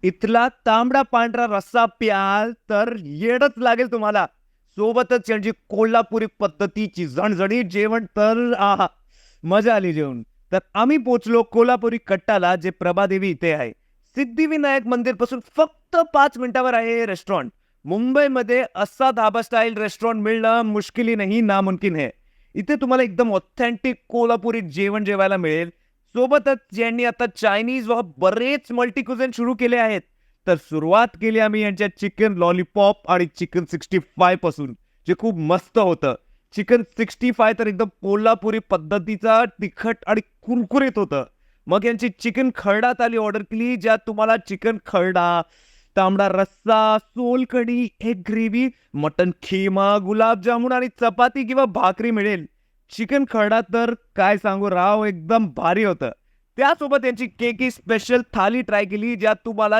इथला तांबडा पांढरा रस्सा प्याल तर येडच लागेल तुम्हाला. सोबतच त्यांची कोल्हापुरी पद्धतीची झणझणीत जेवण तर आहा, मजा आली जेवण. तर आम्ही पोचलो कोल्हापुरी कट्टाला, जे प्रभादेवी इथे आहे. सिद्धिविनायक मंदिर पासून फक्त 5 मिनिटावर आहे हे रेस्टॉरंट. मुंबईमध्ये असा धाबा स्टाईल रेस्टॉरंट मिळणं मुश्किली नाही नामुमकिन है. इथे तुम्हाला एकदम ऑथेंटिक कोल्हापुरी जेवण जेवायला मिळेल. सोबतच ज्यांनी आता चायनीज व बरेच मल्टी क्युझिन सुरू केले आहेत. तर सुरुवात केली आम्ही यांच्या चिकन लॉलीपॉप आणि चिकन 65 पासून, जे खूप मस्त होतं. चिकन 65 तर एकदम कोल्हापुरी पद्धतीचा तिखट आणि कुरकुरीत होतं. मग यांची चिकन खरडा थाली ऑर्डर केली, ज्यात तुम्हाला चिकन खरडा, तांबडा रस्सा, solkadhi, egg gravy, mutton keema, gulab jamun आणि चपाती किंवा भाकरी मिळेल. चिकन खरडा तर काय सांगू राव, एकदम भारी होतं. त्यासोबत यांची केकी स्पेशल थाली ट्राय केली, ज्यात तुम्हाला